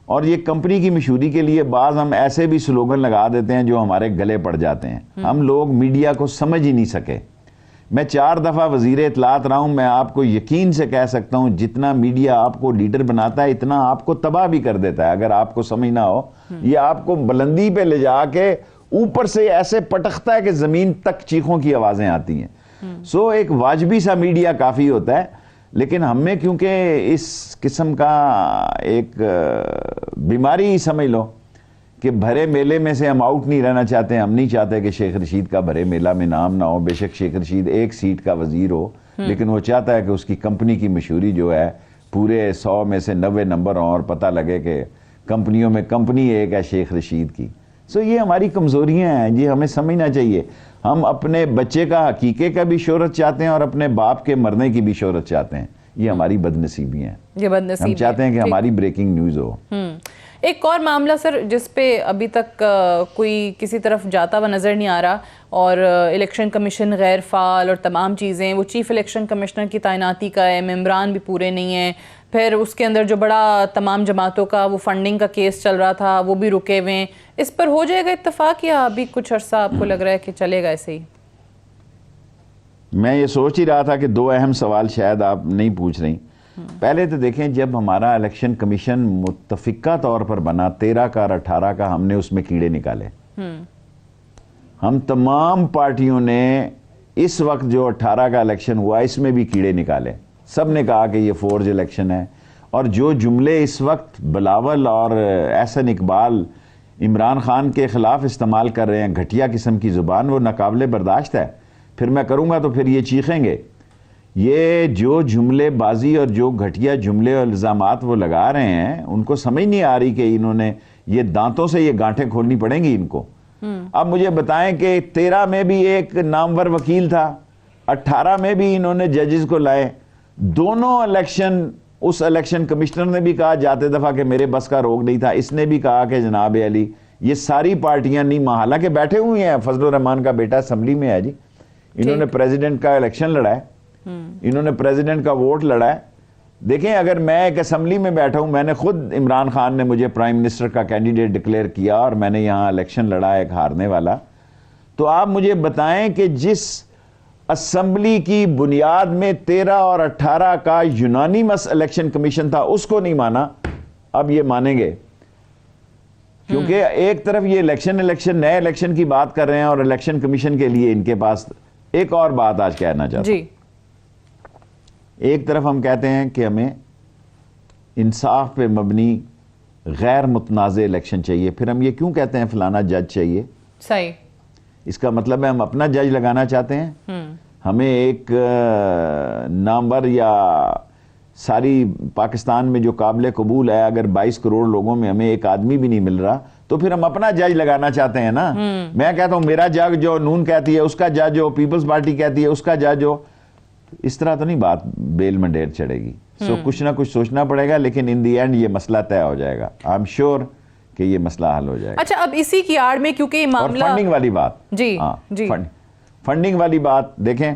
और ये कंपनी की मशहूरी के लिए बाज हम ऐसे भी स्लोगन लगा देते हैं जो हमारे गले पड़ जाते हैं। हम लोग मीडिया को समझ ही नहीं सके। मैं 4 दफ़ा वज़ीर इत्तलात रहा हूं, मैं आपको यकीन से कह सकता हूं, जितना मीडिया आपको लीडर बनाता है, इतना आपको तबाह भी कर देता है। अगर आपको समझ ना हो, ये आपको बुलंदी पे ले जाके ऊपर से ऐसे पटकता है कि ज़मीन तक चीखों की आवाज़ें आती हैं। सो एक वाजबी सा मीडिया काफ़ी होता है, लेकिन हमें क्योंकि इस किस्म का एक बीमारी समझ लो कि भरे मेले में से हम आउट नहीं रहना चाहते। हम नहीं चाहते कि शेख रशीद का भरे मेला में नाम ना हो। बेशक शेख रशीद 1 सीट का वजीर हो, लेकिन वो चाहता है कि उसकी कंपनी की मशहूरी जो है पूरे 100 में से 90 नंबर हों और पता लगे कि कंपनियों में कंपनी एक है शेख रशीद की। सो ये हमारी कमज़ोरियाँ हैं, ये हमें समझना चाहिए। हम अपने बच्चे का हकीके का भी शोहरत चाहते हैं और अपने बाप के मरने की भी शोहरत चाहते हैं। ये हमारी बदनसीबियाँ हैं, ये बदनसीबी। हम चाहते हैं कि हमारी ब्रेकिंग न्यूज़ हो। एक और मामला सर, जिस पे अभी तक कोई किसी तरफ जाता हुआ नज़र नहीं आ रहा, और इलेक्शन कमीशन गैर फाल और तमाम चीज़ें, वो चीफ इलेक्शन कमिश्नर की तैनाती का है, मेम्बरान भी पूरे नहीं हैं, फिर उसके अंदर जो बड़ा तमाम जमातों का वो फंडिंग का केस चल रहा था, वो भी रुके हुए हैं। इस पर हो जाएगा इत्तेफाक या अभी कुछ अरसा आपको लग रहा है कि चलेगा ऐसे ही? मैं ये सोच ही रहा था कि 2 अहम सवाल शायद आप नहीं पूछ रही। पहले तो देखें, जब हमारा इलेक्शन कमीशन मुत्तफिका तौर पर बना 13 का और 18 का, हमने उसमें कीड़े निकाले। हम तमाम पार्टियों ने इस वक्त जो 18 का इलेक्शन हुआ इसमें भी कीड़े निकाले। सब ने कहा कि ये फोर्ज इलेक्शन है, और जो जुमले इस वक्त बिलावल और एहसन इकबाल इमरान खान के खिलाफ इस्तेमाल कर रहे हैं, घटिया किस्म की जुबान, वो नाकाबिले बर्दाश्त है। फिर मैं करूँगा तो फिर ये चीखेंगे। ये जो जुमलेबाजी और जो घटिया जुमले और इल्ज़ामात वो लगा रहे हैं, उनको समझ नहीं आ रही कि इन्होंने ये दांतों से ये गांठें खोलनी पड़ेंगी इनको। अब मुझे बताएं कि 13 में भी एक नामवर वकील था, 18 में भी इन्होंने जजेस को लाए। दोनों इलेक्शन, उस इलेक्शन कमिश्नर ने भी कहा जाते दफ़ा कि मेरे बस का रोग नहीं था, इसने भी कहा कि जनाब अली, ये सारी पार्टियां नहीं, हालांकि बैठे हुए हैं। फजलुर रहमान का बेटा असम्बली में है जी, इन्होंने प्रेसिडेंट का इलेक्शन लड़ा है, इन्होंने प्रेसिडेंट का वोट लड़ा है। देखें, अगर मैं एक असम्बली में बैठा हूं, मैंने खुद, इमरान खान ने मुझे प्राइम मिनिस्टर का कैंडिडेट डिक्लेयर किया और मैंने यहां इलेक्शन लड़ा एक हारने वाला, तो आप मुझे बताएं कि जिस असम्बली की बुनियाद में 13 और 18 का यूनानिमस इलेक्शन कमीशन था, उसको नहीं माना, अब ये मानेंगे? क्योंकि एक तरफ ये इलेक्शन नए इलेक्शन की बात कर रहे हैं और इलेक्शन कमीशन के लिए इनके पास एक और बात आज कहना चाहता हूं। एक तरफ हम कहते हैं कि हमें इंसाफ पे मबनी गैर मुतनाज़ इलेक्शन चाहिए, फिर हम ये क्यों कहते हैं फलाना जज चाहिए? सही, इसका मतलब है हम अपना जज लगाना चाहते हैं। हमें एक नामवर या सारी पाकिस्तान में जो काबिल कबूल है, अगर 22 करोड़ लोगों में हमें एक आदमी भी नहीं मिल रहा, तो फिर हम अपना जज लगाना चाहते हैं ना। मैं कहता हूं मेरा जज जो नून कहती है उसका जज हो, पीपल्स पार्टी कहती है उसका जज हो, इस तरह तो नहीं बात बेल में ढेर चढ़ेगी। सो कुछ ना कुछ सोचना पड़ेगा, लेकिन इन दी एंड ये मसला तय हो जाएगा। आई एम श्योर कि ये मसला हल हो जाएगा। अच्छा, अब इसी की आड़ में क्योंकि ये मामला, फंडिंग वाली बात, जी जी, फंडिंग वाली बात देखें,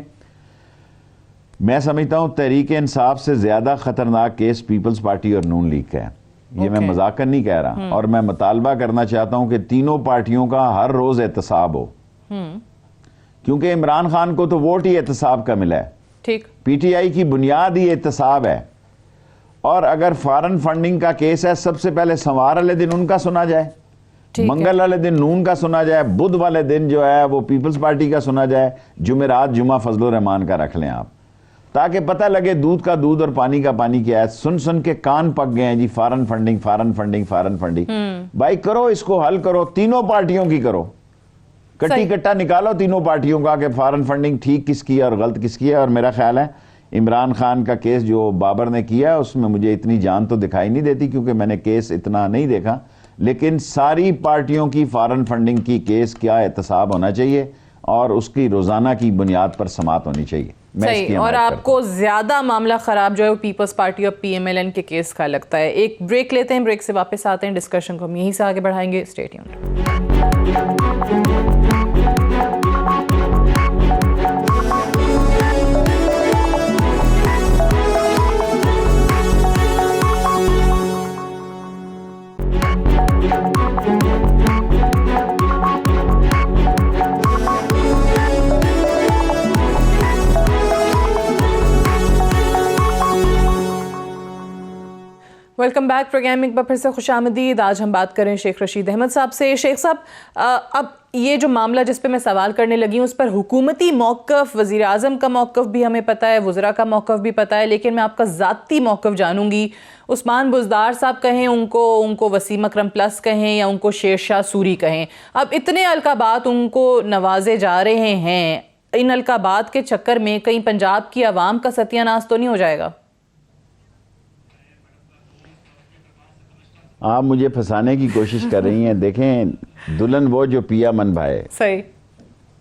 मैं समझता हूं तहरीक इंसाफ से ज्यादा खतरनाक केस पीपल्स पार्टी और नून लीग का है। ये मैं मजाकन नहीं कह रहा, और मैं मुतालबा करना चाहता हूं कि तीनों पार्टियों का हर रोज एहतसाब हो, क्योंकि इमरान खान को तो वोट ही एहतसाब का मिला है। ठीक, पीटीआई की बुनियाद ही एहतसाब है, और अगर फॉरेन फंडिंग का केस है, सबसे पहले सोमवार वाले दिन उनका सुना जाए, मंगल वाले दिन नून का सुना जाए, बुध वाले दिन जो है वो पीपल्स पार्टी का सुना जाए, जुमेरात जुमा फजलुर रहमान का रख लें आप, ताकि पता लगे दूध का दूध और पानी का पानी क्या है। सुन सुन के कान पक गए हैं जी, foreign funding foreign funding foreign funding. भाई करो, इसको हल करो, तीनों पार्टियों की करो, कट्टी कट्टा निकालो तीनों पार्टियों का कि फॉरेन फंडिंग ठीक किसकी है और गलत किसकी है। और मेरा ख्याल है इमरान खान का केस जो बाबर ने किया उसमें मुझे इतनी जान तो दिखाई नहीं देती, क्योंकि मैंने केस इतना नहीं देखा, लेकिन सारी पार्टियों की फॉरेन फंडिंग की केस क्या एहतसाब होना चाहिए और उसकी रोजाना की बुनियाद पर समात होनी चाहिए। सही। और आपको ज्यादा मामला खराब जो है वो पीपल्स पार्टी और पीएमएलएन के केस का लगता है। एक ब्रेक लेते हैं, ब्रेक से वापस आते हैं, डिस्कशन को हम यहीं से आगे बढ़ाएंगे। Stay tuned. Welcome back. Program एक बार फिर से खुशामदीद। आज हम बात करें शेख रशीद अहमद साहब से। शेख साहब, अब ये जो मामला जिस पे मैं सवाल करने लगी हूँ उस पर हुकूमती मौक़िफ़, वज़ीर आज़म का मौक़िफ़ भी हमें पता है, वज़रा का मौक़िफ़ भी पता है, लेकिन मैं आपका ज़ाती मौक़िफ़ जानूंगी। उस्मान बुज़दार साहब कहें उनको वसीम अकरम प्लस कहें या उनको शेरशाह सूरी कहें, अब इतने अलकाबात उनको नवाजे जा रहे हैं, इन अलकाबात के चक्कर में कहीं पंजाब की आवाम का सत्यानाश तो नहीं हो जाएगा? आप मुझे फंसाने की कोशिश कर रही हैं। देखें, दुल्हन वो जो पिया मन भाए। सही।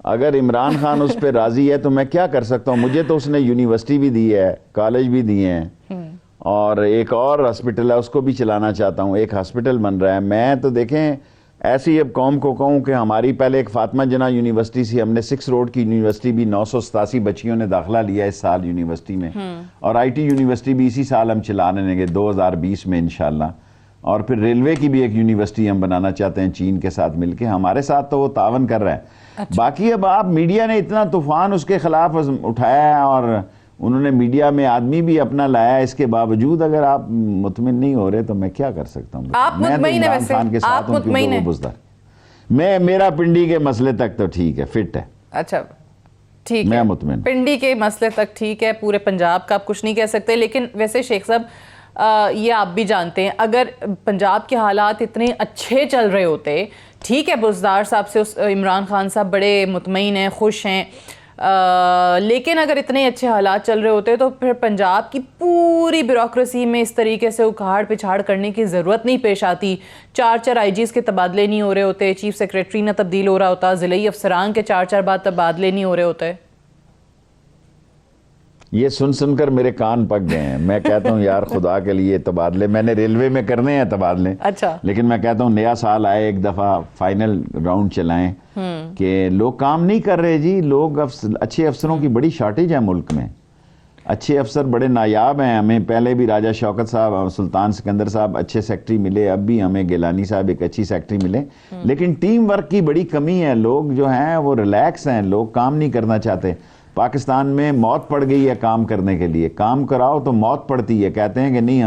अगर इमरान खान उस पर राजी है तो मैं क्या कर सकता हूँ? मुझे तो उसने यूनिवर्सिटी भी दी है, कॉलेज भी दिए हैं, और एक और हॉस्पिटल है उसको भी चलाना चाहता हूँ, एक हॉस्पिटल बन रहा है। मैं तो देखें ऐसी अब कौम को कहूँ कि हमारी पहले एक फातिमा जना यूनिवर्सिटी थी, हमने 6 रोड की यूनिवर्सिटी भी 987 बच्चियों ने दाखिला लिया इस साल यूनिवर्सिटी में, और IT यूनिवर्सिटी भी इसी साल हम चलाने लेंगे 2020 में इंशाल्लाह। और फिर रेलवे की भी एक यूनिवर्सिटी हम बनाना चाहते हैं चीन के साथ मिलके, हमारे साथ तो वो तावन कर रहा है। अच्छा। बाकी अब आप मीडिया ने इतना तूफान उसके खिलाफ उठाया है और उन्होंने मीडिया में आदमी भी अपना लाया, इसके बावजूद अगर आप मुतमिन नहीं हो रहे तो मैं क्या कर सकता हूँ? मैं तो इमरान खान के साथ हूँ क्योंकि वो बुज़दार। मेरा पिंडी के मसले तक तो ठीक है, फिट है। अच्छा ठीक है, मैं मुतमिन। पिंडी के मसले तक ठीक है, पूरे पंजाब का आप कुछ नहीं कह सकते। लेकिन वैसे शेख साहब ये आप भी जानते हैं, अगर पंजाब के हालात इतने अच्छे चल रहे होते, ठीक है बुज़दार साहब से इमरान खान साहब बड़े मुतमईन हैं, खुश हैं, लेकिन अगर इतने अच्छे हालात चल रहे होते तो फिर पंजाब की पूरी ब्यूरोक्रेसी में इस तरीके से उखाड़ पिछाड़ करने की ज़रूरत नहीं पेश आती। 4 IGs के तबादले नहीं हो रहे होते, चीफ सेक्रेटरी ना तब्दील हो रहा होता, ज़िलाई अफसरान के 4 बार तबादले नहीं हो रहे होते। ये सुन सुनकर मेरे कान पक गए हैं। मैं कहता हूँ यार खुदा के लिए तबादले मैंने रेलवे में करने हैं तबादले। अच्छा। लेकिन मैं कहता हूँ नया साल आए, एक दफ़ा फाइनल राउंड चलाएं कि लोग काम नहीं कर रहे जी। लोग अच्छे अफसरों की बड़ी शॉर्टेज है मुल्क में, अच्छे अफसर बड़े नायाब हैं। हमें पहले भी राजा शौकत साहब, सुल्तान सिकंदर साहब अच्छे सेक्रेटरी मिले, अब भी हमें गिलानी साहब एक अच्छी सेक्रेटरी मिले, लेकिन टीम वर्क की बड़ी कमी है। लोग जो हैं वो रिलैक्स हैं, लोग काम नहीं करना चाहते। पाकिस्तान में मौत पड़ गई है काम करने के लिए, काम कराओ तो मौत पड़ती है। कहते हैं कि नहीं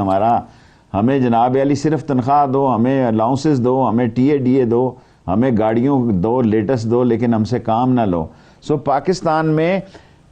हमें जनाब अली सिर्फ तनख्वाह दो, हमें अलाउंसेस दो, हमें TADA दो, हमें गाड़ियों दो, लेटेस्ट दो, लेकिन हमसे काम ना लो। सो पाकिस्तान में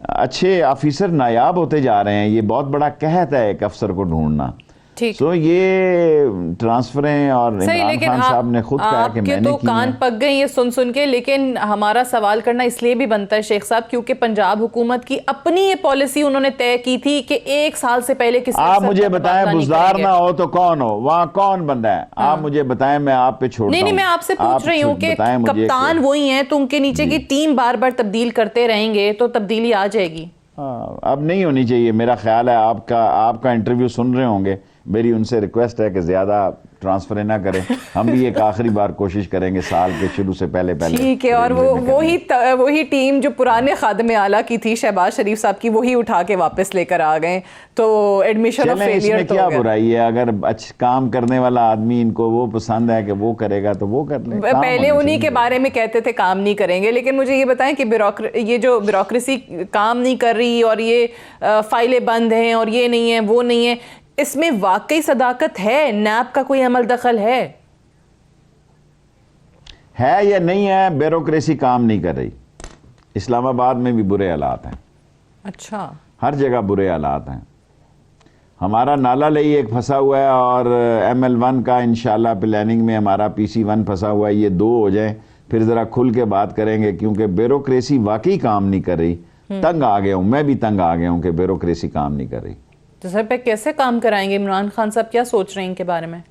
अच्छे ऑफिसर नायाब होते जा रहे हैं। ये बहुत बड़ा कहत है एक अफसर को ढूंढना। तो ये ट्रांसफरें और इमरान खान साहब ने खुद कहा कि मैंने तो कान पक गए ये सुन के। लेकिन हमारा सवाल करना इसलिए भी बनता है शेख साहब क्योंकि पंजाब हुकूमत की अपनी ये पॉलिसी उन्होंने तय की थी कि 1 साल से पहले किसी आप मुझे बताएं बुज़दार ना हो तो कौन हो, वहाँ कौन बंदा है? आप मुझे बताएं, मैं आप पे छोड़ता हूं। नहीं, मैं आपसे पूछ रही हूँ कि कप्तान वही है तो उनके नीचे की टीम बार बार तब्दील करते रहेंगे तो तब्दीली आ जाएगी। अब नहीं होनी चाहिए मेरा ख्याल है। आपका इंटरव्यू सुन रहे होंगे, मेरी उनसे रिक्वेस्ट है कि ज़्यादा ट्रांसफर ना करें। हम भी एक आखिरी बार कोशिश करेंगे साल के शुरू से पहले। ठीक है। और वही टीम जो पुराने खादमे आला की थी शहबाज शरीफ साहब की, वही उठा के वापस लेकर आ गए, तो एडमिशन ऑफ फेलियर तो क्या बुराई है? अगर अच्छा काम करने वाला आदमी इनको वो पसंद है कि वो करेगा तो वो कर ले। पहले उन्हीं के बारे में कहते थे काम नहीं करेंगे, लेकिन मुझे ये बताएं कि ये जो ब्यूरोक्रेसी काम नहीं कर रही और ये फाइलें बंद हैं और ये नहीं है वो नहीं है, इसमें वाकई सदाकत है? नैब का कोई अमल दखल है या नहीं है? ब्यूरोक्रेसी काम नहीं कर रही। इस्लामाबाद में भी बुरे हालात हैं। अच्छा, हर जगह बुरे हालात हैं। हमारा नाला लई एक फंसा हुआ है और ML1 का इंशाल्लाह प्लानिंग में हमारा PC1 फंसा हुआ है। ये 2 हो जाए फिर ज़रा खुल के बात करेंगे, क्योंकि ब्यूरोक्रेसी वाकई काम नहीं कर रही। तंग आ गया हूँ, मैं भी तंग आ गया हूँ कि ब्यूरोक्रेसी काम नहीं कर रही। तो सर पे कैसे काम कराएंगे? इमरान खान साहब क्या सोच रहे हैं इनके बारे में?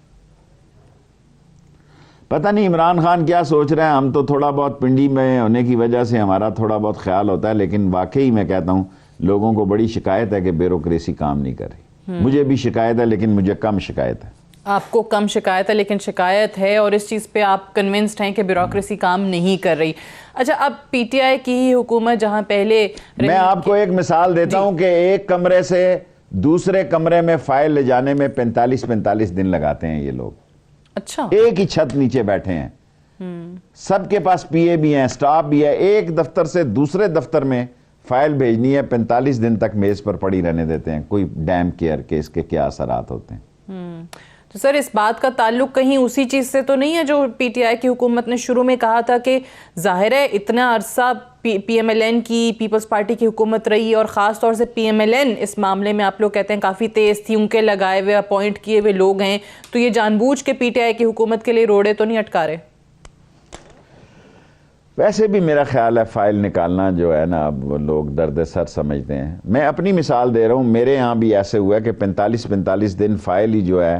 पता नहीं इमरान खान क्या सोच रहे हैं। हम तो थोड़ा बहुत पिंडी में होने की वजह से हमारा थोड़ा बहुत ख्याल होता है, लेकिन वाकई मैं कहता हूँ लोगों को बड़ी शिकायत है कि ब्यूरोक्रेसी काम नहीं कर रही। मुझे भी शिकायत है, लेकिन मुझे कम शिकायत है। आपको कम शिकायत है, लेकिन शिकायत है, और इस चीज़ पे आप कन्विंस्ड हैं कि ब्यूरोक्रेसी काम नहीं कर रही। अच्छा, अब PTI की ही हुकूमत जहां पहले मैं आपको एक मिसाल देता हूं कि एक कमरे से दूसरे कमरे में फाइल ले जाने में 45 दिन लगाते हैं ये लोग। अच्छा, एक ही छत नीचे बैठे हैं, सबके पास PA भी हैं, स्टाफ भी है। एक दफ्तर से दूसरे दफ्तर में फाइल भेजनी है, 45 दिन तक मेज पर पड़ी रहने देते हैं। कोई डैम केयर के इसके क्या असरात होते हैं? तो सर इस बात का ताल्लुक कहीं उसी चीज़ से तो नहीं है जो PTI की हुकूमत ने शुरू में कहा था कि जाहिर है इतना अरसा PMLN की, पीपल्स पार्टी की हुकूमत रही, और ख़ास तौर से PMLN इस मामले में आप लोग कहते हैं काफ़ी तेज़ थी, उनके लगाए हुए अपॉइंट किए हुए लोग हैं, तो ये जानबूझ के PTI की हुकूमत के लिए रोड़े तो नहीं अटका रहे? वैसे भी मेरा ख्याल है फाइल निकालना जो है ना, अब लोग दर्द सर समझते हैं। मैं अपनी मिसाल दे रहा हूँ, मेरे यहाँ भी ऐसे हुआ है कि 45 दिन फाइल ही जो है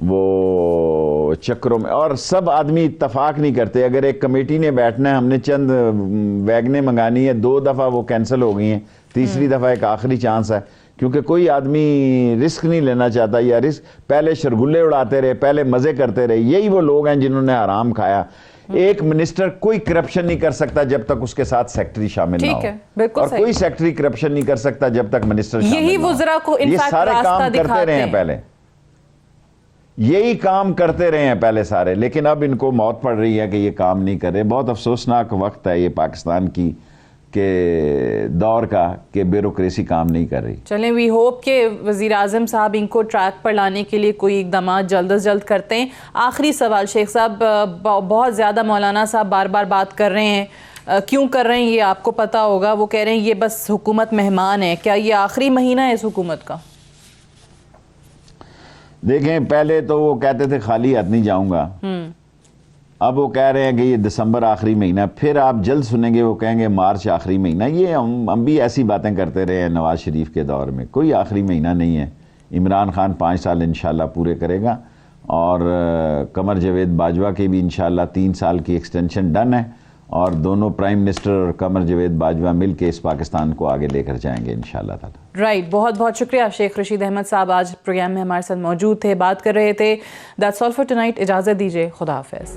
वो चक्रों में, और सब आदमी इत्तफाक नहीं करते। अगर एक कमेटी ने बैठना है, हमने चंद वैगनें मंगानी है, 2 दफ़ा वो कैंसिल हो गई हैं, तीसरी दफ़ा एक आखिरी चांस है, क्योंकि कोई आदमी रिस्क नहीं लेना चाहता, या रिस्क पहले शरगुल्ले उड़ाते रहे, पहले मज़े करते रहे। यही वो लोग हैं जिन्होंने आराम खाया। एक मिनिस्टर कोई करप्शन नहीं कर सकता जब तक उसके साथ सेक्रेटरी शामिल ना हो, और कोई सेक्रेटरी करप्शन नहीं कर सकता जब तक मिनिस्टर शामिल ना हो। यही वज़रा को ये सारे काम करते रहे हैं पहले, यही काम करते रहे हैं पहले सारे, लेकिन अब इनको मौत पड़ रही है कि ये काम नहीं कर रहे। बहुत अफसोसनाक वक्त है ये पाकिस्तान की के दौर का कि ब्यूरोक्रेसी काम नहीं कर रही। चलें, वी होप कि वज़ीर आज़म साहब इनको ट्रैक पर लाने के लिए कोई इक़दाम जल्द अज जल्द करते हैं। आखिरी सवाल शेख साहब, बहुत ज़्यादा मौलाना साहब बार बार बात कर रहे हैं, क्यों कर रहे हैं ये आपको पता होगा। वो कह रहे हैं ये बस हुकूमत मेहमान है। क्या ये आखिरी महीना है इस हुकूमत का? देखें, पहले तो वो कहते थे खाली हाथ नहीं जाऊंगा, अब वो कह रहे हैं कि ये दिसंबर आखिरी महीना, फिर आप जल्द सुनेंगे वो कहेंगे मार्च आखिरी महीना। ये हम भी ऐसी बातें करते रहे हैं नवाज शरीफ के दौर में। कोई आखिरी महीना नहीं है। इमरान खान 5 साल इंशाल्लाह पूरे करेगा, और कमर जावेद बाजवा की भी इंशाल्लाह 3 साल की एक्सटेंशन डन है, और दोनों प्राइम मिनिस्टर और कमर जावेद बाजवा मिलके इस पाकिस्तान को आगे लेकर जाएंगे इंशाल्लाह ताला। राइट, बहुत बहुत शुक्रिया शेख रशीद अहमद साहब, आज प्रोग्राम में हमारे साथ मौजूद थे, बात कर रहे थे। That's all for tonight. इजाज़त दीजिए, खुदा हाफिज़।